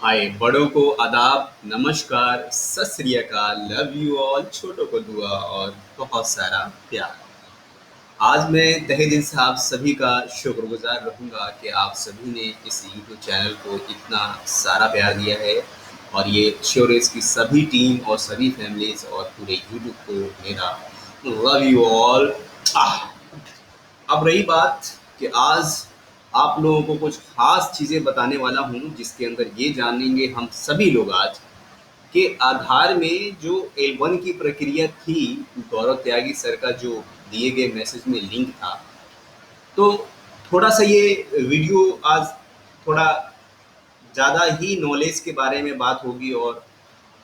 हाय, बड़ों को आदाब, नमस्कार, सत श्री अकाल, लव यू ऑल, छोटों को दुआ और बहुत सारा प्यार। आज मैं तहे दिल से आप सभी का शुक्रगुजार रहूँगा कि आप सभी ने इस यूट्यूब चैनल को इतना सारा प्यार दिया है और ये श्योरेज की सभी टीम और सभी फैमिलीज़ और पूरे यूट्यूब को मेरा लव यू ऑल। अब रही बात कि आज आप लोगों को कुछ खास चीज़ें बताने वाला हूँ जिसके अंदर ये जानेंगे हम सभी लोग आज के आधार में जो L1 की प्रक्रिया थी, गौरव त्यागी सर का जो दिए गए मैसेज में लिंक था, तो थोड़ा-सा ये वीडियो आज थोड़ा ज़्यादा ही नॉलेज के बारे में बात होगी और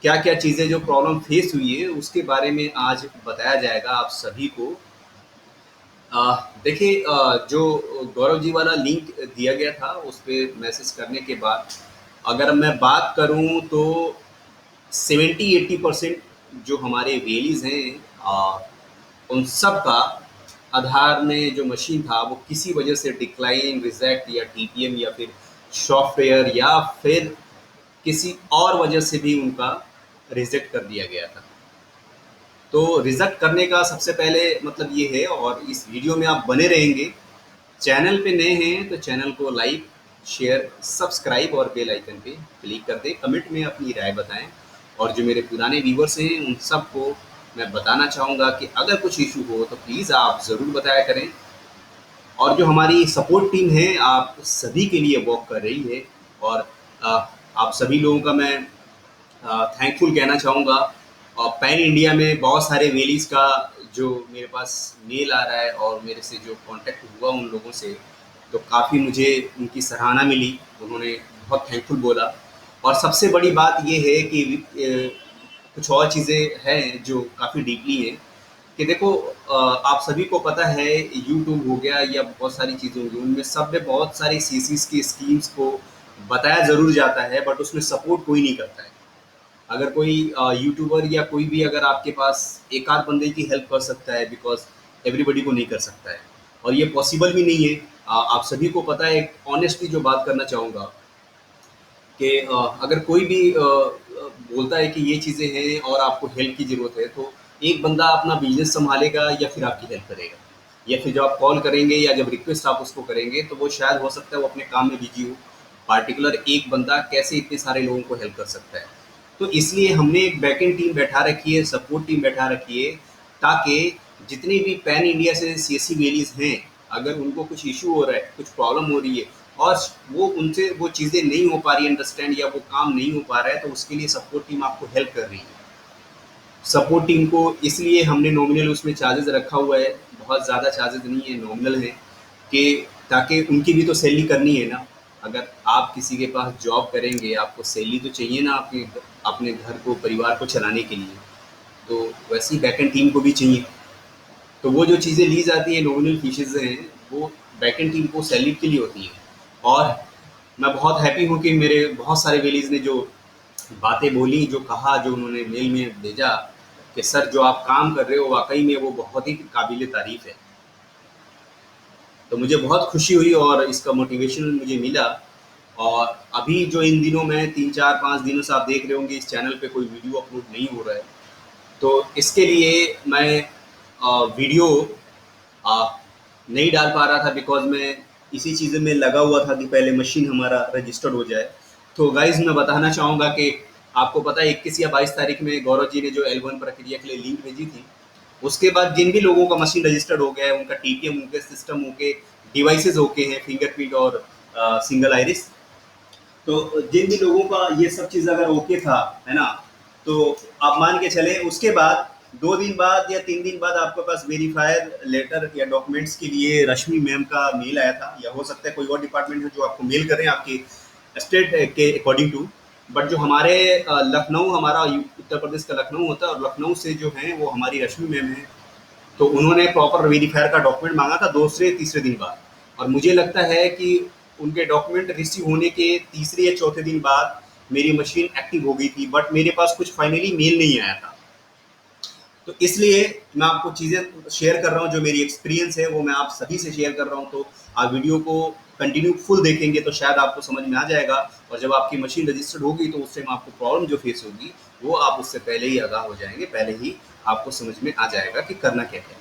क्या-क्या चीज़ें जो प्रॉब्लम फेस हुई है, उसके बारे में आज बताया जाएगा आप सभी को। देखिए, जो गौरव जी वाला लिंक दिया गया था, उस पे मैसेज करने के बाद अगर मैं बात करूँ तो 70-80% जो हमारे वेलीज़ हैं, उन सब का आधार में जो मशीन था वो किसी वजह से डिक्लाइन, रिजेक्ट या टीपीएम या फिर सॉफ्टवेयर या फिर किसी और वजह से भी उनका रिजेक्ट कर दिया गया था। तो रिजेक्ट करने का सबसे पहले मतलब ये है, और इस वीडियो में आप बने रहेंगे। चैनल पे नए हैं तो चैनल को लाइक, शेयर, सब्सक्राइब और बेल आइकन पे क्लिक कर दें। कमेंट में अपनी राय बताएं और जो मेरे पुराने व्यूवर्स हैं उन सबको मैं बताना चाहूँगा कि अगर कुछ इशू हो तो प्लीज़ आप ज़रूर बताया करें। और जो हमारी सपोर्ट टीम है आप सभी के लिए वर्क कर रही है, और आप सभी लोगों का मैं थैंकफुल कहना चाहूँगा। और पैन इंडिया में बहुत सारे वेलीज़ का जो मेरे पास मेल आ रहा है और मेरे से जो कांटेक्ट हुआ उन लोगों से, तो काफ़ी मुझे उनकी सराहना मिली, उन्होंने बहुत थैंकफुल बोला। और सबसे बड़ी बात ये है कि कुछ और चीज़ें हैं जो काफ़ी डीपली हैं कि देखो, आप सभी को पता है यूट्यूब हो गया या बहुत सारी चीज़ें होंगी, उनमें सब में बहुत सारी सीसीस की स्कीम्स को बताया ज़रूर जाता है, बट उसमें सपोर्ट कोई नहीं करता है। अगर कोई यूट्यूबर या कोई भी अगर आपके पास एक आध बंदे की हेल्प कर सकता है, बिकॉज एवरीबडी को नहीं कर सकता है और ये पॉसिबल भी नहीं है। आप सभी को पता है, एक ऑनेस्टली जो बात करना चाहूँगा कि अगर कोई भी बोलता है कि ये चीज़ें हैं और आपको हेल्प की ज़रूरत है, तो एक बंदा अपना बिजनेस संभालेगा या फिर आपकी हेल्प करेगा, या फिर जब आप कॉल करेंगे या जब रिक्वेस्ट आप उसको करेंगे तो वो शायद हो सकता है वो अपने काम में बिजी हो। पार्टिकुलर एक बंदा कैसे इतने सारे लोगों को हेल्प कर सकता है? तो इसलिए हमने एक बैकएंड टीम बैठा रखी है, सपोर्ट टीम बैठा रखी है, ताकि जितनी भी पैन इंडिया से सीएससी वेलीज हैं, अगर उनको कुछ इशू हो रहा है, कुछ प्रॉब्लम हो रही है और वो उनसे वो चीज़ें नहीं हो पा रही अंडरस्टैंड, या वो काम नहीं हो पा रहा है, तो उसके लिए सपोर्ट टीम आपको हेल्प कर रही है। सपोर्ट टीम को इसलिए हमने नॉमिनल उसमें चार्जेस रखा हुआ है, बहुत ज़्यादा चार्जेस नहीं है, नॉमिनल है, कि ताकि उनकी भी तो सैलरी करनी है ना। अगर आप किसी के पास जॉब करेंगे, आपको सैलरी तो चाहिए ना, आपके अपने घर को, परिवार को चलाने के लिए। तो वैसे ही बैकएंड टीम को भी चाहिए। तो वो जो चीज़ें ली जाती हैं, नॉमिनल फीसेज़ हैं, वो बैकएंड टीम को सैलरी के लिए होती हैं। और मैं बहुत हैप्पी हूँ कि मेरे बहुत सारे वेलीज़ ने जो बातें बोली, जो कहा, जो उन्होंने मेल में भेजा कि सर जो आप काम कर रहे हो वाक़ई में वो बहुत ही काबिल तारीफ़ है। तो मुझे बहुत खुशी हुई और इसका मोटिवेशन मुझे मिला। और अभी जो इन दिनों में 3, 4, 5 दिनों से आप देख रहे होंगे इस चैनल पे कोई वीडियो अपलोड नहीं हो रहा है। तो इसके लिए मैं वीडियो अ, नहीं डाल पा रहा था, बिकॉज़ मैं इसी चीज़ में लगा हुआ था कि पहले मशीन हमारा रजिस्टर्ड हो जाए। तो गाइज़ मैं बताना चाहूँगा कि आपको पता है 21 या 22 तारीख में गौरव जी ने जो L1 प्रक्रिया के लिए लिंक भेजी थी, उसके बाद जिन भी लोगों का मशीन रजिस्टर्ड हो गया है, उनका टीपीएम उनके सिस्टम होके, डिवाइसेज़ ओके हैं, फिंगरप्रिंट और सिंगल आइरिस। तो जिन भी लोगों का ये सब चीज़ अगर ओके था, है ना, तो आप मान के चले उसके बाद 2 दिन बाद या 3 दिन बाद आपके पास वेरीफायर लेटर या डॉक्यूमेंट्स के लिए रश्मि मैम का मेल आया था, या हो सकता है कोई और डिपार्टमेंट है जो आपको मेल कर रहे हैं आपके स्टेट के अकॉर्डिंग टू। बट जो हमारे लखनऊ, हमारा उत्तर प्रदेश का लखनऊ होता है, और लखनऊ से जो है वो हमारी रश्मि मैम है। तो उन्होंने प्रॉपर वेरीफायर का डॉक्यूमेंट मांगा था दूसरे तीसरे दिन बाद, और मुझे लगता है कि उनके डॉक्यूमेंट रिसीव होने के तीसरे या चौथे दिन बाद मेरी मशीन एक्टिव हो गई थी, बट मेरे पास कुछ फाइनली मेल नहीं आया था। तो इसलिए मैं आपको चीज़ें शेयर कर रहा हूँ, जो मेरी एक्सपीरियंस है वो मैं आप सभी से शेयर कर रहा हूँ। तो आप वीडियो को कंटिन्यू फुल देखेंगे तो शायद आपको समझ में आ जाएगा और जब आपकी मशीन रजिस्टर्ड होगी तो उस टाइम आपको प्रॉब्लम जो फेस होगी वो आप उससे पहले ही आगाह हो जाएंगे, पहले ही आपको समझ में आ जाएगा कि करना क्या है।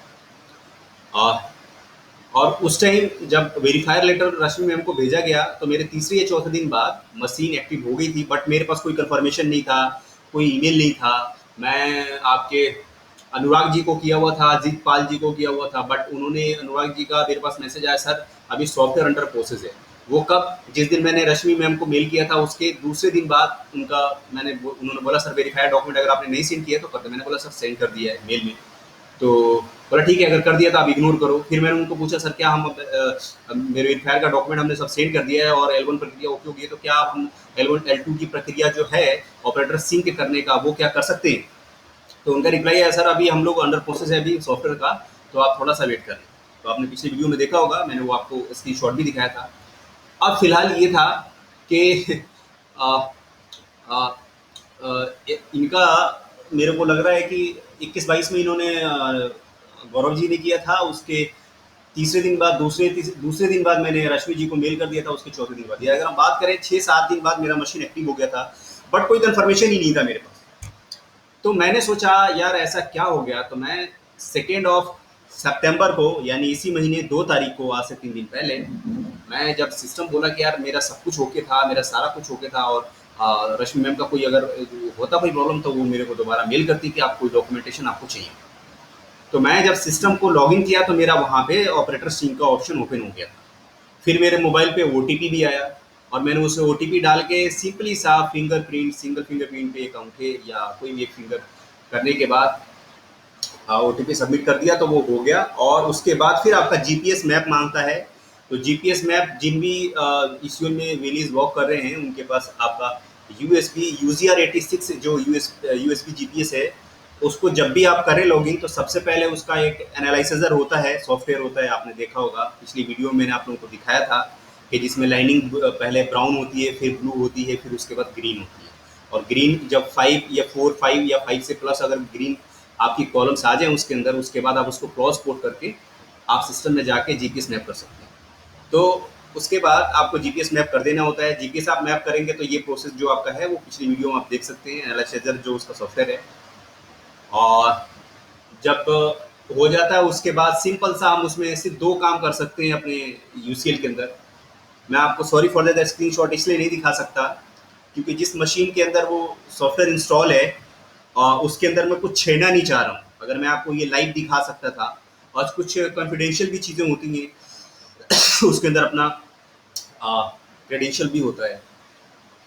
और उस टाइम जब वेरीफायर लेटर रश्मि मैम को भेजा गया तो मेरे तीसरे या चौथे दिन बाद मशीन एक्टिव हो गई थी, बट मेरे पास कोई कंफर्मेशन नहीं था, कोई ईमेल नहीं था। मैं आपके अनुराग जी को किया हुआ था, अजीत पाल जी को किया हुआ था, बट उन्होंने, अनुराग जी का मेरे पास मैसेज आया, सर अभी सॉफ्टवेयर अंडर प्रोसेस है। वो कब, जिस दिन मैंने रश्मि मैम को मेल किया था उसके दूसरे दिन बाद उनका, उन्होंने बोला सर वेरीफाइड डॉक्यूमेंट अगर आपने नहीं सेंड किया तो कर दो। मैंने बोला सर सेंड कर दिया है मेल में। तो बोला ठीक है, अगर कर दिया तो आप इग्नोर करो। फिर मैंने उनको पूछा सर क्या हम मेरे वेरीफायर का डॉक्यूमेंट हमने सब सेंड कर दिया है और L1 प्रक्रिया ओके होगी है, तो क्या हम L1 L2 की प्रक्रिया जो है ऑपरेटर सिंक करने का वो क्या कर सकते हैं? तो उनका रिप्लाई है सर अभी हम लोग अंडर प्रोसेस है अभी सॉफ्टवेयर का, तो आप थोड़ा सा वेट करें। तो आपने पिछले वीडियो में देखा होगा, मैंने वो आपको स्क्रीन शॉट भी दिखाया था। अब फिलहाल ये था कि इनका, मेरे को लग रहा है कि 21-22 में इन्होंने गौरव जी ने किया था, उसके तीसरे दिन बाद, दूसरे दिन बाद मैंने रश्मि जी को मेल कर दिया था, उसके चौथे दिन बाद, या अगर हम बात करें 6-7 दिन बाद मेरा मशीन एक्टिव हो गया था, बट कोई कंफर्मेशन ही नहीं था मेरे पास। तो मैंने सोचा यार ऐसा क्या हो गया, तो मैं 2 सितंबर को, यानी इसी महीने 2 तारीख को, आज से 3 दिन पहले, मैं जब सिस्टम बोला कि यार मेरा सब कुछ ओके था, मेरा सारा कुछ ओके था, और रश्मि मैम का कोई अगर होता कोई प्रॉब्लम तो वो मेरे को दोबारा मेल करती कि आप कोई डॉक्यूमेंटेशन आपको चाहिए। तो मैं जब सिस्टम को लॉगिन किया तो मेरा वहाँ पे ऑपरेटर सिंक का ऑप्शन ओपन हो गया था। फिर मेरे मोबाइल पे OTP भी आया और मैंने उसे OTP डाल के सिंपली सा फिंगरप्रिंट, सिंगल फिंगरप्रिंट पे एक अंगूठे या कोई भी एक फिंगर करने के बाद OTP सबमिट कर दिया तो वो हो गया। और उसके बाद फिर आपका जीपीएस मैप मांगता है। तो जीपीएस मैप जिन भी इश्यूल में वेलीज वर्क कर रहे हैं उनके पास आपका यूएसबी UZR86 जो यूएसबी जीपीएस है, उसको जब भी आप करें लॉगिन तो सबसे पहले उसका एक एनालाइजर होता है, सॉफ्टवेयर होता है, आपने देखा होगा पिछली वीडियो में मैंने आप लोगों को दिखाया था कि जिसमें लाइनिंग पहले ब्राउन होती है, फिर ब्लू होती है, फिर उसके बाद ग्रीन होती है। और ग्रीन जब 5 या 5 से प्लस अगर ग्रीन आपकी कॉलम्स आ जाए उसके अंदर, उसके बाद आप उसको क्रॉस कोड करके आप सिस्टम में जाके जीपीएस मैप कर सकते हैं। तो उसके बाद आपको जीपीएस मैप कर देना होता है। जीपीएस आप मैप करेंगे तो ये प्रोसेस जो आपका है वो पिछली वीडियो में आप देख सकते हैं, एनालाइजर जो उसका सॉफ्टवेयर है। और जब हो जाता है उसके बाद सिंपल सा हम उसमें सिर्फ 2 काम कर सकते हैं अपने यूसीएल के अंदर। मैं आपको सॉरी फॉर दैट स्क्रीनशॉट इसलिए नहीं दिखा सकता क्योंकि जिस मशीन के अंदर वो सॉफ्टवेयर इंस्टॉल है उसके अंदर मैं कुछ छेड़ना नहीं चाह रहा हूँ। अगर मैं आपको ये लाइव दिखा सकता था, और कुछ कॉन्फिडेंशियल भी चीज़ें होती हैं उसके अंदर अपना क्रेडेंशियल भी होता है।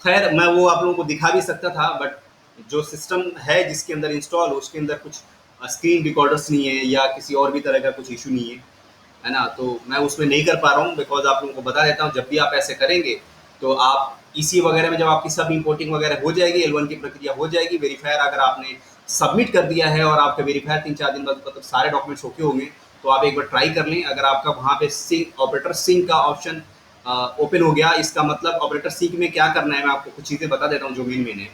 खैर मैं वो आप लोगों को दिखा भी सकता था, बट जो सिस्टम है जिसके अंदर इंस्टॉल हो उसके अंदर कुछ स्क्रीन रिकॉर्डर्स नहीं है या किसी और भी तरह का कुछ इशू नहीं है ना, तो मैं उसमें नहीं कर पा रहा हूँ। बिकॉज आप लोगों को बता देता हूँ, जब भी आप ऐसे करेंगे तो आप ईसी वगैरह में जब आपकी सब इंपोर्टिंग वगैरह हो जाएगी, L1 की प्रक्रिया हो जाएगी, वेरीफायर अगर आपने सबमिट कर दिया है और आपका वेरीफायर 3-4 दिन बाद मतलब सारे डॉक्यूमेंट्स ओके होंगे, तो आप एक बार ट्राई कर लें। अगर आपका वहाँ पे सिंक, ऑपरेटर सिंक का ऑप्शन ओपन हो गया, इसका मतलब ऑपरेटर सिंक में क्या करना है, मैं आपको कुछ चीज़ें बता देता हूँ जो मेन है।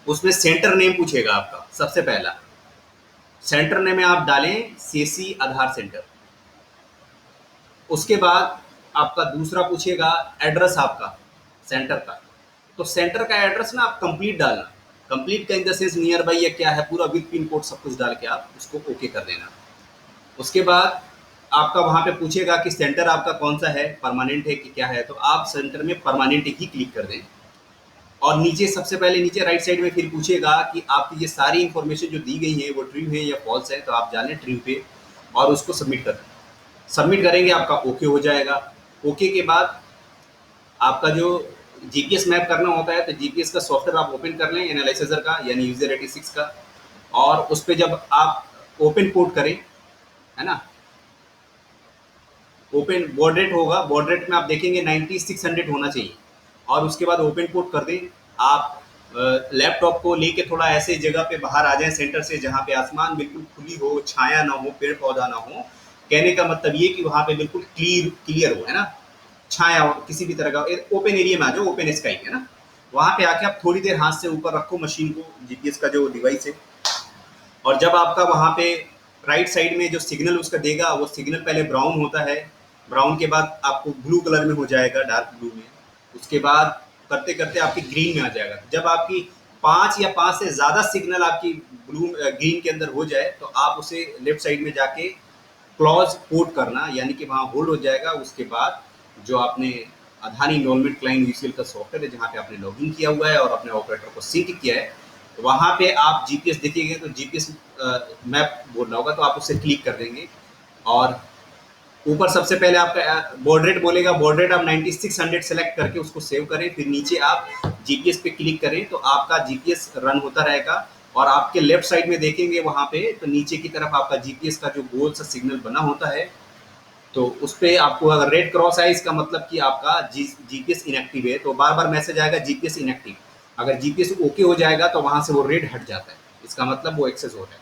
उसमें सेंटर नेम पूछेगा आपका, सबसे पहला सेंटर नेम में आप डालें CSC आधार सेंटर। उसके बाद आपका दूसरा पूछेगा एड्रेस आपका सेंटर का। तो सेंटर का एड्रेस ना आप कंप्लीट डालना, कंप्लीट का in the sense near by या क्या है पूरा विद पिन कोड सब कुछ डाल के आप उसको ओके कर देना। उसके बाद आपका वहाँ पे पूछेगा कि सेंटर आपका कौन सा है, परमानेंट है कि क्या है, तो आप सेंटर में परमानेंट ही क्लिक कर दें। और नीचे सबसे पहले नीचे राइट साइड में फिर पूछेगा कि आपकी ये सारी इन्फॉर्मेशन जो दी गई है वो ट्रू है या फॉल्स है, तो आप डालें ट्रू पे और उसको सबमिट कर दें। सबमिट करेंगे आपका ओके हो जाएगा। ओके के बाद आपका जो जीपीएस मैप करना होता है, तो जीपीएस का सॉफ्टवेयर आप ओपन कर लें एनालाइजर का, यानी UZR86 का, और उस पर जब आप ओपन कोड करें, है ना, ओपन बॉर्ड रेट होगा, बॉर्ड रेट में आप देखेंगे 9600 होना चाहिए, और उसके बाद ओपन कोड कर दें। आप लैपटॉप को लेके थोड़ा ऐसे जगह पे बाहर आ जाएं सेंटर से जहाँ पे आसमान बिल्कुल खुली हो, छाया ना हो, पेड़ पौधा ना हो। कहने का मतलब ये कि वहाँ पे बिल्कुल क्लियर हो, है ना, छाया हो, किसी भी तरह का ओपन एरिया में आ जाओ, ओपन स्काई, है ना। वहाँ पे आके आप थोड़ी देर हाथ से ऊपर रखो मशीन को, जीपीएस का जो डिवाइस है, और जब आपका वहाँ पे राइट साइड में जो सिग्नल उसका देगा, वो सिग्नल पहले ब्राउन होता है, ब्राउन के बाद आपको ब्लू कलर में हो जाएगा, डार्क ब्लू में। उसके बाद करते करते आपकी ग्रीन में आ जाएगा। जब आपकी 5 या 5 से ज़्यादा सिग्नल आपकी ब्लू ग्रीन के अंदर हो जाए तो आप उसे लेफ्ट साइड में जाके क्लॉज कोड करना, यानी कि वहाँ होल्ड हो जाएगा। उसके बाद जो आपने आधार इनरोलमेंट क्लाइंट यूसीएल का सॉफ्टवेयर है जहाँ पे आपने लॉगिन किया हुआ है और अपने ऑपरेटर को सिंक किया है, वहाँ पे आप जीपीएस देखेंगे तो जीपीएस मैप बोल रहा होगा तो आप उसे क्लिक कर देंगे और ऊपर सबसे पहले आपका बॉर्ड रेट बोलेगा, बॉर्ड रेट आप 9600 सेलेक्ट करके उसको सेव करें, फिर नीचे आप जीपीएस पे क्लिक करें तो आपका जीपीएस रन होता रहेगा। और आपके लेफ्ट साइड में देखेंगे वहाँ पे तो नीचे की तरफ आपका जीपीएस का जो गोल सा सिग्नल बना होता है, तो उस पर आपको अगर रेड क्रॉस है इसका मतलब कि आपका जीपीएस इनएक्टिव है, तो बार बार मैसेज आएगा जीपीएस इनएक्टिव। अगर जीपीएस ओके हो जाएगा तो वहाँ से वो रेड हट जाता है, इसका मतलब वो एक्सेस हो रहा है।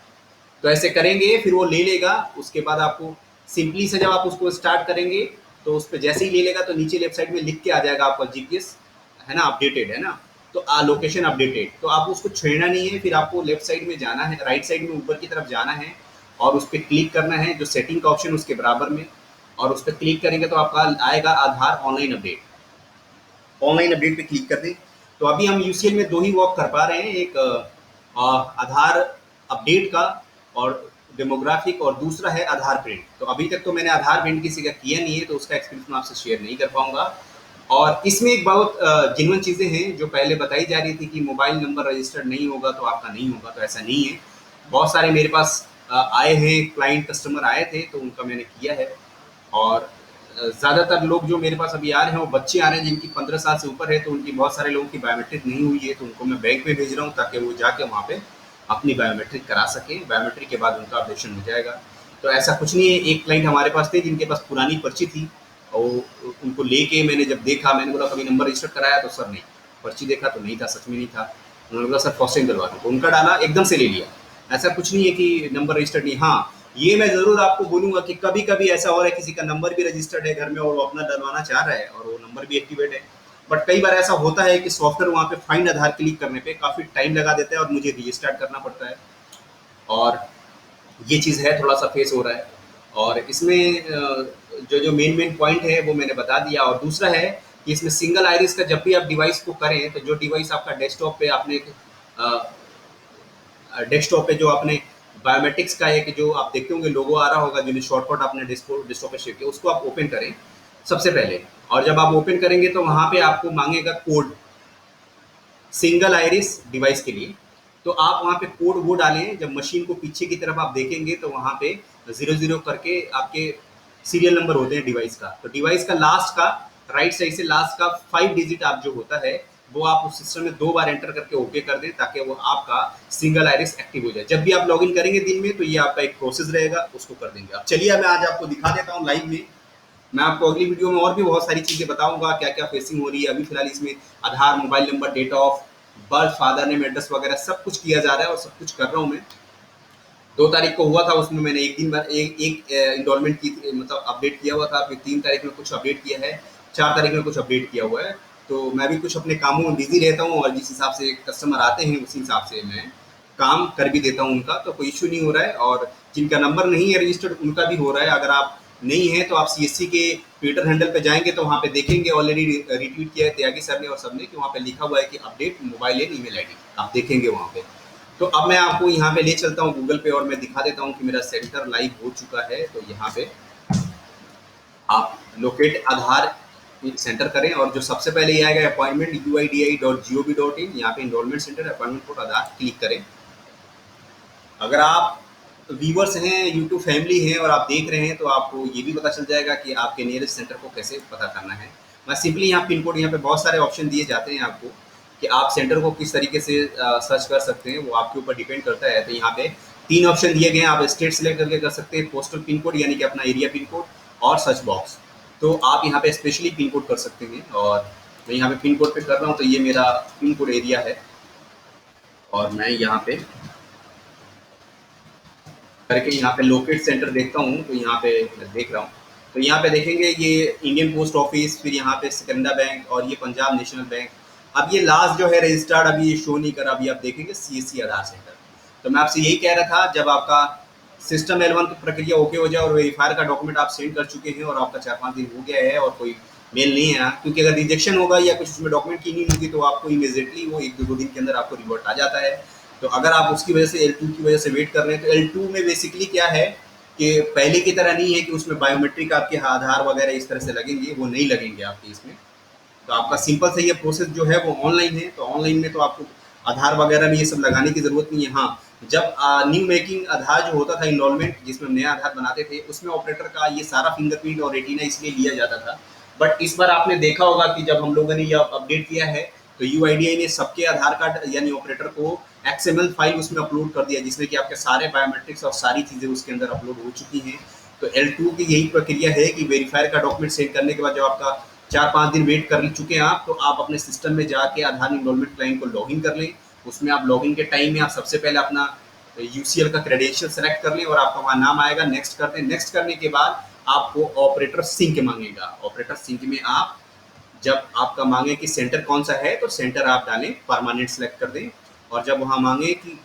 तो ऐसे करेंगे फिर वो ले लेगा। उसके बाद आपको सिंपली से जब आप उसको स्टार्ट करेंगे तो उस पर जैसे ही ले लेगा तो नीचे लेफ्ट साइड में लिख के आ जाएगा आपका जीपीएस है ना, अपडेटेड है ना, तो लोकेशन अपडेटेड। तो आप उसको छेड़ना नहीं है, फिर आपको लेफ्ट साइड में जाना है, राइट साइड में ऊपर की तरफ जाना है और उस पर क्लिक करना है जो सेटिंग का ऑप्शन उसके बराबर में, और उस पर क्लिक करेंगे तो आपका आएगा आधार ऑनलाइन अपडेट। ऑनलाइन अपडेट पे क्लिक कर दें। तो अभी हम यूसीएल में दो ही वर्क कर पा रहे हैं, एक आधार अपडेट का और डेमोग्राफिक, और दूसरा है आधार प्रिंट। तो अभी तक तो मैंने आधार प्रिंट किसी का किया नहीं है तो उसका एक्सपीरियंस मैं आपसे शेयर नहीं कर पाऊंगा। और इसमें एक बहुत जिनवन चीज़ें हैं जो पहले बताई जा रही थी कि मोबाइल नंबर रजिस्टर्ड नहीं होगा तो आपका नहीं होगा, तो ऐसा नहीं है। बहुत सारे मेरे पास आए हैं, क्लाइंट कस्टमर आए थे तो उनका मैंने किया है। और ज़्यादातर लोग जो मेरे पास अभी आ रहे हैं वो बच्चे आ रहे हैं जिनकी 15 साल से ऊपर है, तो उनकी बहुत सारे लोगों की बायोमेट्रिक नहीं हुई है, तो उनको मैं बैंक में भेज रहा हूँ ताकि वो जाके वहाँ पे अपनी बायोमेट्रिक करा सकें। बायोमेट्रिक के बाद उनका अपडेशन हो जाएगा। तो ऐसा कुछ नहीं है। एक क्लाइंट हमारे पास थे जिनके पास पुरानी पर्ची थी और उनको लेके मैंने जब देखा, मैंने बोला कभी नंबर रजिस्टर कराया, तो सर नहीं। पर्ची देखा तो नहीं था, सच में नहीं था। उन्होंने बोला सर फर्स्ट टाइम डलवा दूँ, तो उनका डाला, एकदम से ले लिया। ऐसा कुछ नहीं है कि नंबर रजिस्टर्ड नहीं। हाँ, ये मैं ज़रूर आपको बोलूँगा कि कभी-कभी ऐसा हो रहा है किसी का नंबर भी रजिस्टर्ड है घर में और वो अपना डलवाना चाह रहा है और वो नंबर भी एक्टिवेट है। बट कई बार ऐसा होता है कि सॉफ्टवेयर वहाँ पे फाइंड आधार क्लिक करने पे काफ़ी टाइम लगा देता है और मुझे रीस्टार्ट करना पड़ता है। और ये चीज़ है, थोड़ा-सा फेस हो रहा है। और इसमें जो मेन पॉइंट है वो मैंने बता दिया। और दूसरा है कि इसमें सिंगल आइरिस का जब भी आप डिवाइस को करें तो जो डिवाइस आपका डेस्कटॉप पे आपने डेस्कटॉप पे जो आपने बायोमेट्रिक्स का एक जो आप देखते होंगे लोगो आ रहा होगा, जो शॉर्टकट आपने डेस्कटॉप पे शेयर किया, उसको आप ओपन करें सबसे पहले। और जब आप ओपन करेंगे तो वहाँ पे आपको मांगेगा कोड सिंगल आइरिस डिवाइस के लिए। तो आप वहाँ पे कोड वो डालें। जब मशीन को पीछे की तरफ आप देखेंगे तो वहाँ पे 00 करके आपके सीरियल नंबर होते हैं डिवाइस का। तो डिवाइस का लास्ट का, राइट साइड से लास्ट का 5 डिजिट आप जो होता है वो आप उस सिस्टम में 2 बार एंटर करके ओके कर दें ताकि वो आपका सिंगल आइरिस एक्टिव हो जाए। जब भी आप लॉगिन करेंगे दिन में तो ये आपका एक प्रोसेस रहेगा, उसको कर देंगे। अब चलिए मैं आज आपको दिखा देता हूँ लाइव में। मैं आपको अगली वीडियो में और भी बहुत सारी चीज़ें बताऊंगा क्या क्या फेसिंग हो रही है। अभी फिलहाल इसमें Aadhaar, mobile number, date of birth, father name, address वगैरह सब कुछ किया जा रहा है और सब कुछ कर रहा हूँ मैं। 2 तारीख को हुआ था, उसमें मैंने एक दिन बाद एक इंस्टॉलमेंट की, मतलब अपडेट किया हुआ था। फिर 3 तारीख में कुछ अपडेट किया है, 4 तारीख में कुछ अपडेट किया हुआ है। तो मैं भी कुछ अपने कामों में बिजी रहता हूँ और जिस हिसाब से कस्टमर आते हैं उसी हिसाब से मैं काम कर भी देता हूँ उनका, तो कोई इशू नहीं हो रहा है। और जिनका नंबर नहीं है रजिस्टर्ड उनका भी हो रहा है। अगर आप नहीं है तो आप सीएससी के ट्विटर हैंडल पे जाएंगे तो वहाँ पे देखेंगे ऑलरेडी रिट्वीट किया है त्यागी सर ने और सबने कि वहाँ पे लिखा हुआ है कि update mobile and email ID, आप देखेंगे वहाँ पे। तो अब मैं आपको यहाँ पे ले चलता हूँ गूगल पे और मैं दिखा देता हूँ कि मेरा सेंटर लाइव हो चुका है। तो यहाँ पे आप लोकेट आधार सेंटर करें और जो सबसे पहले ये आएगा अपॉइंटमेंट uidi.gov.in, यहाँ पे enrolment centre appointment for Aadhaar click करें। अगर आप व्यूवर्स हैं, यूट्यूब फैमिली हैं और आप देख रहे हैं तो आपको ये भी पता चल जाएगा कि आपके नियरेस्ट सेंटर को कैसे पता करना है। मैं सिंपली यहाँ पिन कोड, यहाँ पे बहुत सारे ऑप्शन दिए जाते हैं आपको कि आप सेंटर को किस तरीके से सर्च कर सकते हैं, वो आपके ऊपर डिपेंड करता है। तो यहाँ पे 3 ऑप्शन दिए गए हैं, आप स्टेट सेलेक्ट करके कर सकते हैं, पोस्टल पिन कोड यानी कि अपना एरिया पिन कोड, और सर्च बॉक्स। तो आप यहाँ पे स्पेशली पिन कोड कर सकते हैं और मैं यहाँ पे पिन कोड पे कर रहा हूँ। तो ये मेरा पिन कोड एरिया है और मैं यहाँ पे करके यहाँ पे लोकेट सेंटर देखता हूँ। तो यहाँ पे देख रहा हूँ, तो यहाँ पे देखेंगे ये इंडियन पोस्ट ऑफिस, फिर यहाँ पे सिकंदरा बैंक और ये पंजाब नेशनल बैंक। अब ये लास्ट जो है रजिस्टर्ड अभी ये शो नहीं कर, अभी आप देखेंगे सीएससी आधार सेंटर। तो मैं आपसे यही कह रहा था, जब आपका सिस्टम L1 की प्रक्रिया ओके हो जाए और वेरीफायर का डॉक्यूमेंट आप सेंड कर चुके हैं और आपका 4-5 दिन हो गया है और कोई मेल नहीं आया, क्योंकि अगर रिजेक्शन होगा या कुछ उसमें डॉक्यूमेंट की नहीं होगी तो आपको इमीडिएटली वो 1-2 दिन के अंदर आपको रिवर्ट आ जाता है। तो अगर आप उसकी वजह से L2 की वजह से वेट कर रहे हैं, तो L2 में बेसिकली क्या है कि पहले की तरह नहीं है कि उसमें बायोमेट्रिक आपके आधार वगैरह इस तरह से लगेंगे, वो नहीं लगेंगे आपके इसमें। तो आपका सिंपल से ये प्रोसेस जो है वो ऑनलाइन है, तो ऑनलाइन में तो आपको आधार वगैरह में ये सब लगाने की ज़रूरत नहीं है। हाँ, जब न्यू मेकिंग आधार जो होता था इनरोलमेंट, जिसमें नया आधार बनाते थे, उसमें ऑपरेटर का ये सारा फिंगरप्रिंट और रेटिना इसलिए लिया जाता था। बट इस बार आपने देखा होगा कि जब हम लोगों ने ये अपडेट किया है, तो यूआईडीआई ने सबके आधार कार्ड यानी ऑपरेटर को एक्सएमएल फाइल उसमें अपलोड कर दिया, जिसमें कि आपके सारे बायोमेट्रिक्स और सारी चीज़ें उसके अंदर अपलोड हो चुकी हैं। तो L2 की यही प्रक्रिया है कि वेरीफायर का डॉक्यूमेंट सेंड करने के बाद जब आपका 4-5 दिन वेट कर चुके हैं आप, तो आप अपने सिस्टम में जाके आधार इनरोलमेंट क्लाइंट को लॉगिन कर लें। उसमें आप लॉगिन के टाइम में आप सबसे पहले अपना यूसीएल का क्रेडेंशियल सेलेक्ट कर लें और आपका वहाँ नाम आएगा, नेक्स्ट कर दें। नेक्स्ट करने के बाद आपको ऑपरेटर सिंक मांगेगा। ऑपरेटर सिंक में आप जब आपका मांगे कि सेंटर कौन सा है, तो सेंटर आप डालें, परमानेंट सेलेक्ट कर दें। और जब वहाँ मांगे कि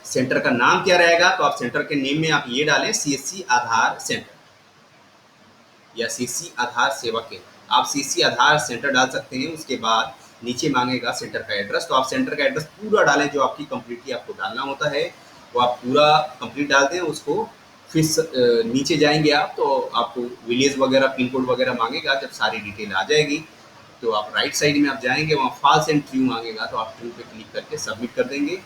सेंटर का नाम क्या रहेगा, तो आप सेंटर के नेम में आप ये डालें सीएससी आधार सेंटर या सीएससी आधार सेवा केंद्र। आप सीएससी आधार सेंटर डाल सकते हैं। उसके बाद नीचे मांगेगा सेंटर का एड्रेस, तो आप सेंटर का एड्रेस पूरा डालें जो आपकी कंप्लीटली आपको डालना होता है, वो आप पूरा कंप्लीट डाल दें उसको। फिर नीचे जाएंगे आप तो आपको विलेज वगैरह पिन कोड वगैरह मांगेगा। जब सारी डिटेल आ जाएगी तो आप राइट साइड में आप जाएंगे, वहाँ फॉल्स एंड ट्रू मांगेगा, तो आप ट्रू पे क्लिक करके सबमिट कर देंगे।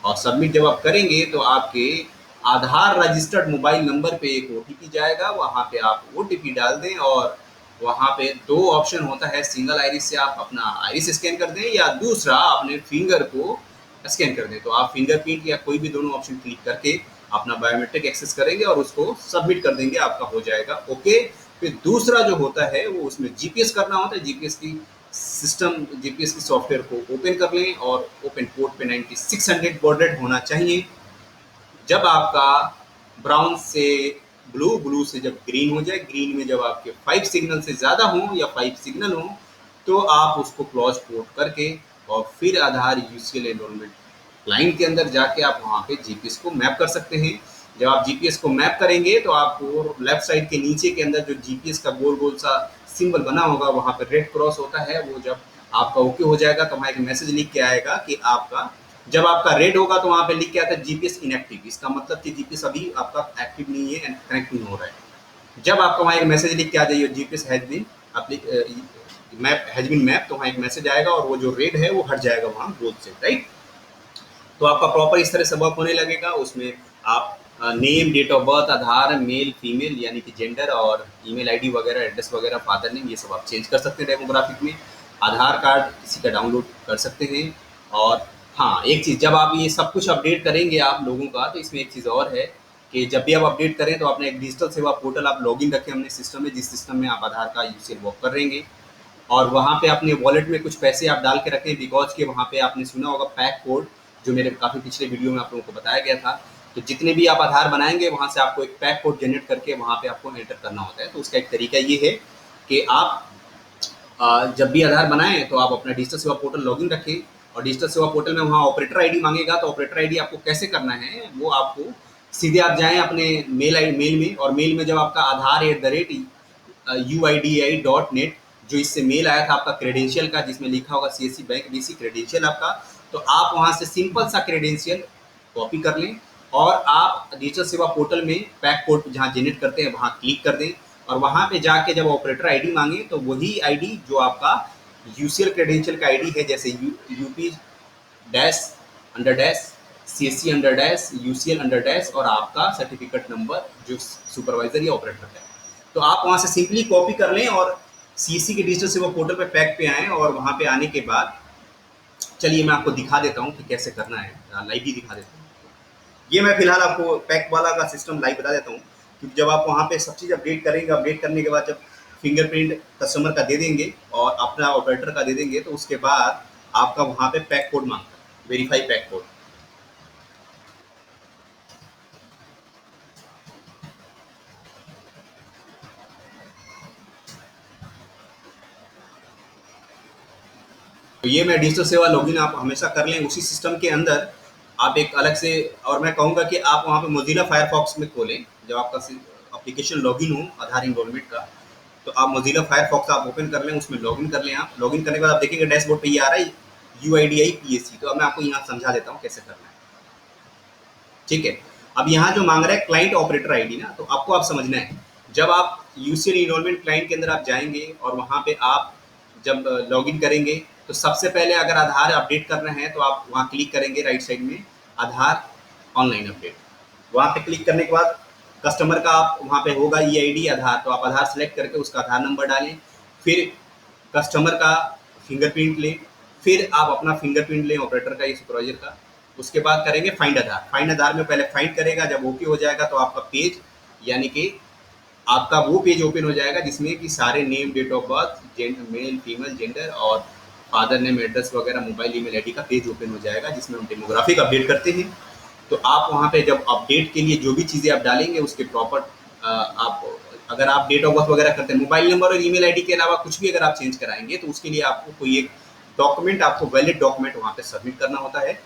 और सबमिट जब आप करेंगे तो आपके आधार रजिस्टर्ड मोबाइल नंबर पे एक ओटीपी जाएगा, वहाँ पे आप ओटीपी डाल दें। और वहाँ पे 2 ऑप्शन होता है, सिंगल आइरिस से आप अपना आइरिस स्कैन कर दें या दूसरा अपने फिंगर को स्कैन कर दें। तो आप फिंगरप्रिंट या कोई भी दोनों ऑप्शन क्लिक करके अपना बायोमेट्रिक एक्सेस करेंगे और उसको सबमिट कर देंगे, आपका हो जाएगा ओके। फिर दूसरा जो होता है वो उसमें जीपीएस करना होता है। जीपीएस की सिस्टम, जीपीएस की सॉफ्टवेयर को ओपन कर लें और ओपन पोर्ट पे 9600 बॉर्डेड होना चाहिए। जब आपका ब्राउन से ब्लू, ब्लू से जब ग्रीन हो जाए, ग्रीन में जब आपके 5 सिग्नल से ज़्यादा हों या 5 सिग्नल हों, तो आप उसको क्लोज पोर्ट करके और फिर आधार यूसीएल एनरोलमेंट लाइन के अंदर जाके आप वहाँ पे जीपीएस को मैप कर सकते हैं। जब आप जीपीएस को मैप करेंगे तो आपको लेफ्ट साइड के नीचे के अंदर जो जीपीएस का गोल गोल सा सिंबल बना होगा, वहाँ पर रेड क्रॉस होता है, वो जब आपका ओके हो जाएगा तो वहाँ एक मैसेज लिख के आएगा कि आपका, जब आपका रेड होगा तो वहाँ पे लिख के आता है जीपीएस इनएक्टिव। इसका मतलब कि जीपीएस अभी आपका एक्टिव नहीं है एंड कनेक्ट नहीं हो रहा है। जब आपका वहाँ एक मैसेज लिख के आ जाइए GPS has been map, has been map, तो वहाँ एक मैसेज आएगा और वो जो रेड है वो हट जाएगा वहाँ गोल से, राइट। तो आपका प्रॉपर इस तरह से वर्क होने लगेगा। उसमें आप name, date of birth, Aadhaar, male female यानी कि जेंडर और ईमेल आईडी वगैरह, एड्रेस वगैरह, फादर नेम, ये सब आप चेंज कर सकते हैं डेमोग्राफिक में। आधार कार्ड किसी का डाउनलोड कर सकते हैं। और हाँ, एक चीज़, जब आप ये सब कुछ अपडेट करेंगे आप लोगों का, तो इसमें एक चीज़ और है कि जब भी आप अपडेट करें तो अपने एक डिजिटल सेवा पोर्टल आप लॉगिन रखें अपने सिस्टम में, जिस सिस्टम में आप आधार का यूसीएल वर्क कर रहेंगे। और वहाँ पे अपने वॉलेट में कुछ पैसे आप डाल के रखें, बिकॉज के वहाँ पे आपने सुना होगा पैक कोड, जो मेरे काफ़ी पिछले वीडियो में आप लोगों को बताया गया था। तो जितने भी आप आधार बनाएंगे वहाँ से आपको एक पैक कोड जनरेट करके वहाँ पे आपको एंटर करना होता है। तो उसका एक तरीका ये है कि आप जब भी आधार बनाएं तो आप अपना डिजिटल सेवा पोर्टल लॉगिन रखें और डिजिटल सेवा पोर्टल में वहाँ ऑपरेटर आईडी मांगेगा। तो ऑपरेटर आईडी आपको कैसे करना है, वो आपको सीधे आप जाएं अपने मेल में, और मेल में जब आपका आधार@UIDAI.net जो इससे मेल आया था आपका क्रेडेंशियल का, जिसमें लिखा होगा सीएससी बैंक बीसी क्रेडेंशियल आपका, तो आप वहाँ से सिंपल सा क्रेडेंशियल कॉपी कर लें और आप डिजिटल सेवा पोर्टल में पैक कोड जहाँ जनरेट करते हैं वहाँ क्लिक कर दें। और वहाँ पे जाके जब ऑपरेटर आईडी मांगे तो वही आईडी जो आपका यूसीएल क्रेडेंशियल का आईडी है, जैसे UP dash under dash CSC under dash UCL under dash और आपका सर्टिफिकेट नंबर जो सुपरवाइजर या ऑपरेटर है, तो आप वहाँ से सिंपली कॉपी कर लें और सीएससी के डिजिटल सेवा पोर्टल पे पैक पे आएँ। और वहाँ पे आने के बाद चलिए मैं आपको दिखा देता हूँ कि कैसे करना है, लाइव ही दिखा देता हूँ। ये मैं फिलहाल आपको पैक वाला का सिस्टम लाइव बता देता हूँ, क्योंकि जब आप वहाँ पे सब चीज़ अपडेट करेंगे, अपडेट करने के बाद जब फिंगरप्रिंट कस्टमर का दे देंगे और अपना ऑपरेटर का दे देंगे, तो उसके बाद आपका वहाँ पे पैक कोड मांगता है, वेरीफाई पैक कोड। तो ये मैं डिजिटल सेवा लॉगिन आप हमेशा कर लें उसी सिस्टम के अंदर। आप एक अलग से, और मैं कहूँगा कि आप वहाँ पे मोजिला फायरफॉक्स में खोलें जब आपका एप्लीकेशन लॉगिन हो आधार इनरोलमेंट का, तो आप मोजिला फायरफॉक्स आप ओपन कर लें, उसमें लॉगिन कर लें। आप लॉगिन करने के बाद आप देखेंगे डैशबोर्ड पे ये आ रहा है UIDI PAC। तो अब मैं आपको यहाँ समझा देता हूँ कैसे करना है। ठीक है, अब यहाँ जो मांग रहा है क्लाइंट ऑपरेटर आईडी ना, तो आपको आप समझना है, जब आप यूसीएल इनरोलमेंट क्लाइंट के अंदर आप जाएंगे और वहाँ पे आप जब लॉगिन करेंगे, तो सबसे पहले अगर आधार अपडेट करना है तो आप वहाँ क्लिक करेंगे राइट साइड में आधार ऑनलाइन अपडेट। वहाँ पे क्लिक करने के बाद कस्टमर का आप वहाँ पे होगा EID आधार, तो आप आधार सेलेक्ट करके उसका आधार नंबर डालें, फिर कस्टमर का फिंगरप्रिंट लें, फिर आप अपना फिंगरप्रिंट लें ऑपरेटर का या सुपरवाइजर का। उसके बाद करेंगे फाइंड आधार। फाइंड आधार में पहले फाइंड करेगा, जब ओके हो जाएगा तो आपका पेज यानी कि आपका वो पेज ओपन हो जाएगा जिसमें कि सारे name, date of birth, male female gender और फादर नेम, एड्रेस वगैरह, मोबाइल ईमेल आईडी का पेज ओपन हो जाएगा जिसमें हम डेमोग्राफिक अपडेट करते हैं। तो आप वहाँ पे जब अपडेट के लिए जो भी चीज़ें आप डालेंगे उसके प्रॉपर आप अगर आप डेट ऑफ बर्थ वगैरह करते हैं, मोबाइल नंबर और ईमेल आईडी के अलावा कुछ भी अगर आप चेंज कराएंगे तो उसके लिए आपको कोई एक डॉक्यूमेंट, आपको वैलिड डॉक्यूमेंट वहाँ पे सबमिट करना होता है।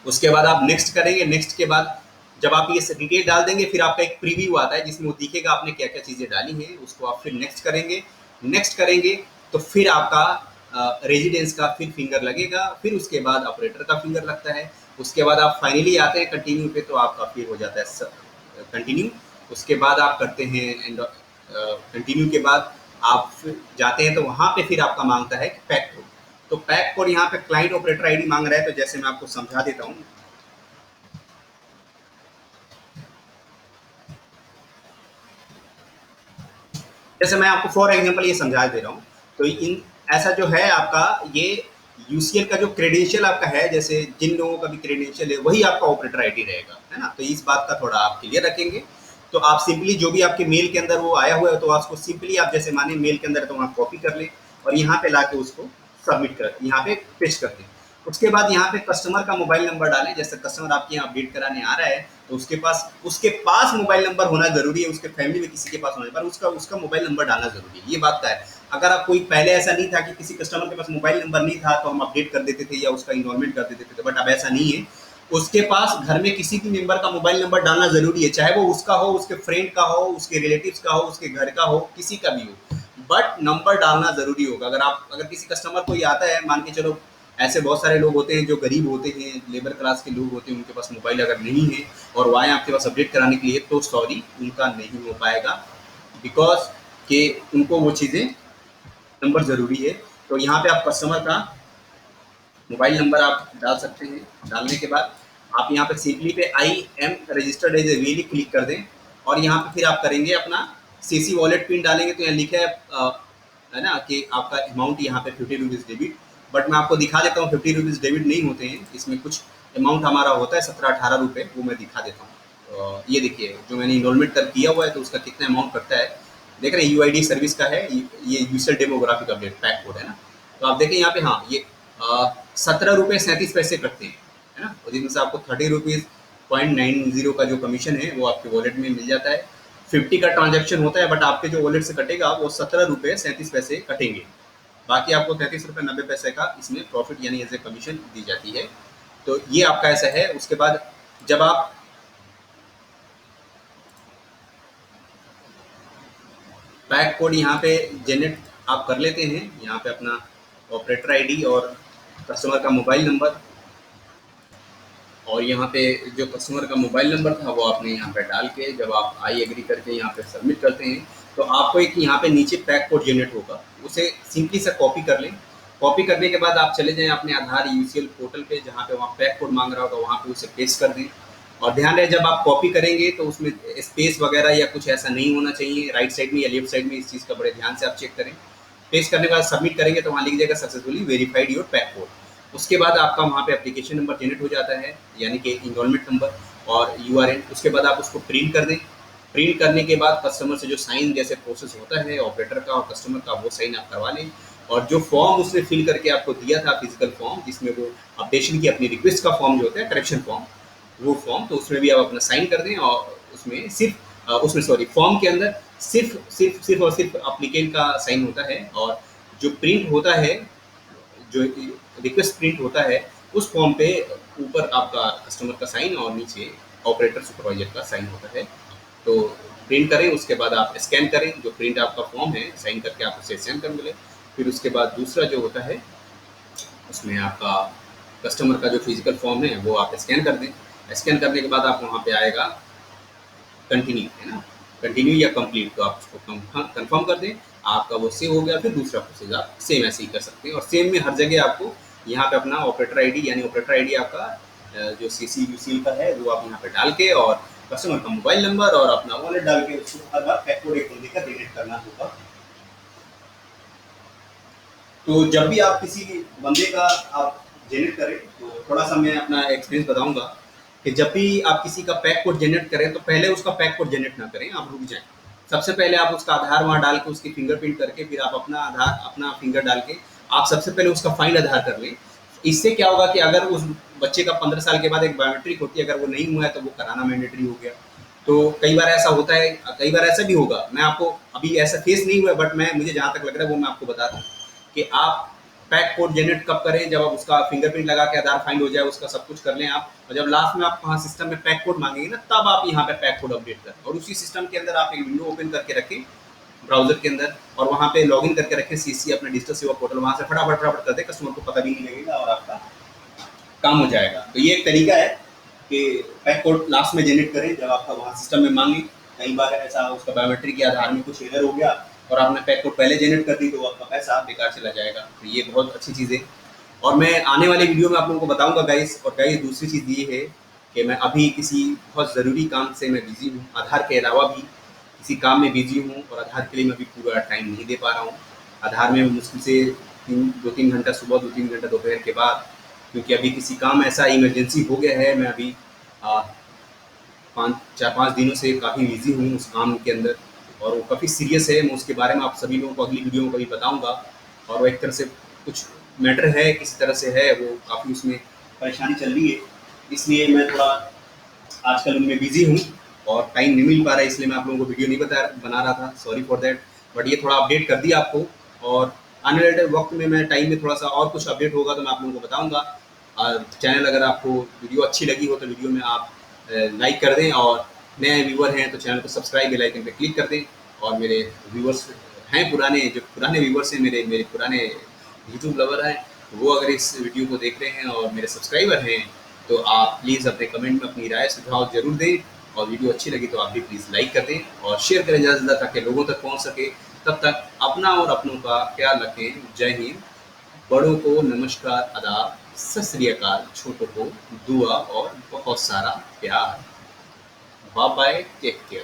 उसके बाद आप नेक्स्ट करेंगे। नेक्स्ट के बाद जब आप ये डिटेल डाल देंगे फिर आपका एक प्रीव्यू आता है जिसमें वो दिखेगा आपने क्या क्या चीज़ें डाली हैं, उसको आप फिर नेक्स्ट करेंगे। नेक्स्ट करेंगे तो फिर आपका रेजिडेंस का फिर फिंगर लगेगा, फिर उसके बाद ऑपरेटर का फिंगर लगता है। उसके बाद आप फाइनली आते हैं कंटिन्यू पे, तो आपका फिर हो जाता है कंटिन्यू। उसके बाद आप करते हैं एंड कंटिन्यू के बाद आप फिर जाते हैं तो वहाँ पे फिर आपका मांगता है पैक कोड। तो पैक कोड यहाँ पे क्लाइंट ऑपरेटर आईडी मांग रहा है, तो जैसे मैं आपको समझा देता हूँ। जैसे मैं आपको फॉर एग्जांपल ये समझा दे रहा हूँ, तो इन ऐसा जो है आपका ये यूसीएल का जो क्रेडेंशियल आपका है, जैसे जिन लोगों का भी क्रेडेंशियल है वही आपका ऑपरेटर आईडी रहेगा, है ना। तो इस बात का थोड़ा आप क्लियर रखेंगे। तो आप सिंपली जो भी आपके मेल के अंदर वो आया हुआ है तो आपको सिंपली आप जैसे माने मेल के अंदर तो वहाँ कॉपी कर लें और यहाँ पे लाके उसको सबमिट कर यहाँ पे पेस्ट कर दें। उसके बाद यहाँ पे कस्टमर का मोबाइल नंबर डालें। जैसे कस्टमर आपके यहाँ अपडेट कराने आ रहा है तो उसके पास मोबाइल नंबर होना जरूरी है, उसके फैमिली में किसी के पास होना, पर उसका उसका मोबाइल नंबर डालना जरूरी है। ये बात का है। अगर आप कोई पहले ऐसा नहीं था कि किसी कस्टमर के पास मोबाइल नंबर नहीं था तो हम अपडेट कर देते थे या उसका इन्वॉल्वमेंट कर देते थे, बट अब ऐसा नहीं है। उसके पास घर में किसी भी मेंबर का मोबाइल नंबर डालना जरूरी है, चाहे वो उसका हो, उसके फ्रेंड का हो, उसके रिलेटिव्स का हो, उसके घर का हो, किसी का भी हो, बट नंबर डालना जरूरी होगा। अगर किसी कस्टमर को ये आता है, मान के चलो ऐसे बहुत सारे लोग होते हैं जो गरीब होते हैं, लेबर क्लास के लोग होते हैं, उनके पास मोबाइल अगर नहीं है और वो आए आपके पास अपडेट कराने के लिए, तो सॉरी उनका नहीं हो पाएगा, बिकॉज कि उनको वो चीज़ें नंबर ज़रूरी है। तो यहाँ पे आप कस्टमर का मोबाइल नंबर आप डाल सकते हैं। डालने के बाद आप यहाँ पे सिंपली पे I am registered as a वेली क्लिक कर दें और यहाँ पे फिर आप करेंगे अपना सीसी वॉलेट पिन डालेंगे। तो यहाँ लिखा है ना कि आपका अमाउंट यहाँ पे 50 रुपीज़ डेबिट, बट मैं आपको दिखा देता हूँ 50 रुपीज़ डेबिट नहीं होते हैं, इसमें कुछ अमाउंट हमारा होता है 17-18 रुपये, वो मैं दिखा देता हूँ। ये देखिए जो मैंने इनरोलमेंट कर किया हुआ है तो उसका कितना अमाउंट कटता है, देख रहे हैं UID सर्विस का है ये user demographic update pack code है ना। तो आप देखें यहाँ पे, हाँ ये 17 रुपये 37 पैसे कटते हैं, है ना। और जिसमें से आपको 30 रुपीज़ 0.90 का जो कमीशन है वो आपके वॉलेट में मिल जाता है। 50 का ट्रांजैक्शन होता है, बट आपके जो वॉलेट से कटेगा वो 17 रुपये 37 पैसे कटेंगे। बाकी आपको 33 रुपये 90 पैसे का इसमें प्रॉफिट यानी एज ए कमीशन दी जाती है। तो ये आपका ऐसा है। उसके बाद जब आप पैक कोड यहाँ पे जनरेट आप कर लेते हैं, यहाँ पे अपना ऑपरेटर आईडी और कस्टमर का मोबाइल नंबर, और यहाँ पे जो कस्टमर का मोबाइल नंबर था वो आपने यहाँ पे डाल के जब आप आई एग्री करके यहाँ पे सबमिट करते हैं तो आपको एक यहाँ पे नीचे पैक कोड जनरेट होगा, उसे सिंपली से कॉपी कर लें। कॉपी करने के बाद आप चले जाएं अपने आधार यूसीएल पोर्टल पे, जहाँ पे वहाँ पैक कोड मांग रहा होगा वहाँ पे उसे पेस्ट कर दें। और ध्यान रहे जब आप कॉपी करेंगे तो उसमें स्पेस वगैरह या कुछ ऐसा नहीं होना चाहिए, राइट साइड में या लेफ्ट साइड में, इस चीज़ का बड़े ध्यान से आप चेक करें। पेस्ट करने के बाद सबमिट करेंगे तो वहाँ लिख जाएगा successfully verified your pack code. उसके बाद आपका वहाँ पे एप्लीकेशन नंबर जनरेट हो जाता है यानी कि इनरोलमेंट नंबर और URN। उसके बाद आप उसको प्रिंट कर दें। प्रिंट करने के बाद कस्टमर से जो साइन जैसे प्रोसेस होता है ऑपरेटर का और कस्टमर का, वो साइन आप करवा लें। और जो फॉर्म उसने फिल करके आपको दिया था फिजिकल फॉर्म, जिसमें वो अपडेशन की अपनी रिक्वेस्ट का फॉर्म जो होता है करेक्शन फॉर्म, वो फॉर्म, तो उसमें भी आप अपना साइन कर दें। और उसमें फॉर्म के अंदर सिर्फ और सिर्फ अप्लीकेंट का साइन होता है, और जो प्रिंट होता है, जो रिक्वेस्ट प्रिंट होता है उस फॉर्म पे ऊपर आपका कस्टमर का साइन और नीचे ऑपरेटर सुपरवाइजर का साइन होता है। तो प्रिंट करें, उसके बाद आप स्कैन करें, जो प्रिंट आपका फॉर्म है साइन करके आप उसे सेंड कर मिले। फिर उसके बाद दूसरा जो होता है उसमें आपका कस्टमर का जो फिजिकल फॉर्म है वो आप स्कैन कर दें। स्कैन करने के बाद आप वहाँ पे आएगा कंटिन्यू, है ना, कंटिन्यू या कंप्लीट, तो आप उसको कंफर्म कर दें, आपका वो सेव हो गया। फिर दूसरा प्रोसेस आप सेम ऐसे ही कर सकते हैं। और सेम में हर जगह आपको यहाँ पे अपना ऑपरेटर आईडी, यानी ऑपरेटर आईडी आपका जो सीसी यूसीएल का है वो आप यहाँ पे डाल के, और कस्टमर का मोबाइल नंबर और अपना वॉलेट डाल के उसको हर बार पैक कोड एक बंदे का जनरेट करना होगा। तो जब भी आप किसी बंदे का आप जनरेट करें, तो थोड़ा सा मैं अपना एक्सपीरियंस बताऊंगा कि जब भी आप किसी का पैक कोड जनरेट करें तो पहले उसका पैक कोड जनरेट ना करें, आप रुक जाएं। सबसे पहले आप उसका आधार वहाँ डाल के उसकी फिंगरप्रिंट करके फिर आप अपना आधार अपना फिंगर डाल के आप सबसे पहले उसका फाइंड आधार कर लें। इससे क्या होगा कि अगर उस बच्चे का 15 साल के बाद एक बायोमेट्रिक होती है, अगर वो नहीं हुआ है तो वो कराना मैंडेटरी हो गया। तो कई बार ऐसा होता है, कई बार ऐसा भी होगा, मैं आपको अभी ऐसा फेस नहीं हुआ है, बट मैं मुझे जहाँ तक लग रहा है वो मैं आपको बता रहा हूँ कि आप पैक कोड जनरेट कब करें, जब आप उसका फिंगरप्रिंट लगा के आधार फाइंड हो जाए, उसका सब कुछ कर लें आप, और जब लास्ट में आप वहाँ सिस्टम में पैक कोड मांगेंगे ना, तब आप यहाँ पे पैक कोड अपडेट करें। और उसी सिस्टम के अंदर आप एक विंडो ओपन करके रखें ब्राउजर के अंदर, और वहाँ पे लॉगिन करके रखें सीसी अपना डिजिटल सेवा पोर्टल, वहाँ से फटाफट फटाफट कर दे, कस्टमर को पता भी नहीं लगेगा और आपका काम हो जाएगा। तो ये एक तरीका है कि पैक कोड लास्ट में जनरेट करें जब आपका वहाँ सिस्टम में मांगे। कई बार ऐसा उसका बायोमेट्रिक के आधार में कुछ एरर हो गया और आपने पैक कोड पहले जनरेट कर दी तो आपका पैसा बेकार चला जाएगा। तो ये बहुत अच्छी चीज़ है, और मैं आने वाले वीडियो में आप लोगों को बताऊंगा गाइस। और गाइस दूसरी चीज़ ये है कि मैं अभी किसी बहुत ज़रूरी काम से मैं बिज़ी हूँ, आधार के अलावा भी किसी काम में बिज़ी हूँ, और आधार के लिए मैं अभी पूरा टाइम नहीं दे पा रहा हूँ। आधार में मुश्किल से 2-3 घंटा सुबह, 2-3 घंटा दोपहर के बाद, क्योंकि अभी किसी काम ऐसा इमरजेंसी हो गया है। मैं अभी 4-5 दिनों से काफ़ी बिज़ी हूँ उस काम के अंदर, और वो काफ़ी सीरियस है। मैं उसके बारे में आप सभी लोगों को अगली वीडियो में कभी बताऊँगा। और वो एक तरह से कुछ मैटर है, किसी तरह से है, वो काफ़ी उसमें परेशानी चल रही है, इसलिए मैं थोड़ा आजकल उनमें बिज़ी हूँ और टाइम नहीं मिल पा रहा है, इसलिए मैं आप लोगों को वीडियो नहीं बना रहा था, सॉरी फॉर दैट। बट ये थोड़ा अपडेट कर दिया आपको, और आने वाले वक्त में मैं टाइम में थोड़ा सा और कुछ अपडेट होगा तो मैं आप लोगों को बताऊँगा। और चैनल अगर आपको वीडियो अच्छी लगी हो तो वीडियो में आप लाइक कर दें, और नए व्यूवर हैं तो चैनल को सब्सक्राइब बेल आइकन पे क्लिक कर दें। और मेरे व्यूवर्स हैं पुराने, जो पुराने व्यूवर्स हैं, मेरे पुराने यूट्यूब लवर हैं, वो अगर इस वीडियो को देख रहे हैं और मेरे सब्सक्राइबर हैं, तो आप प्लीज़ अपने कमेंट में अपनी राय सुझाव ज़रूर दें। और वीडियो अच्छी लगी तो आप भी प्लीज़ लाइक कर दें और शेयर करें ज़्यादा से ज़्यादा, ताकि लोगों तक पहुँच सके। तब तक अपना और अपनों का ख्याल रखें। जय हिंद। बड़ों को नमस्कार, आदाब, सत श्री अकाल, छोटों को दुआ और बहुत सारा प्यार। Bye bye, take care.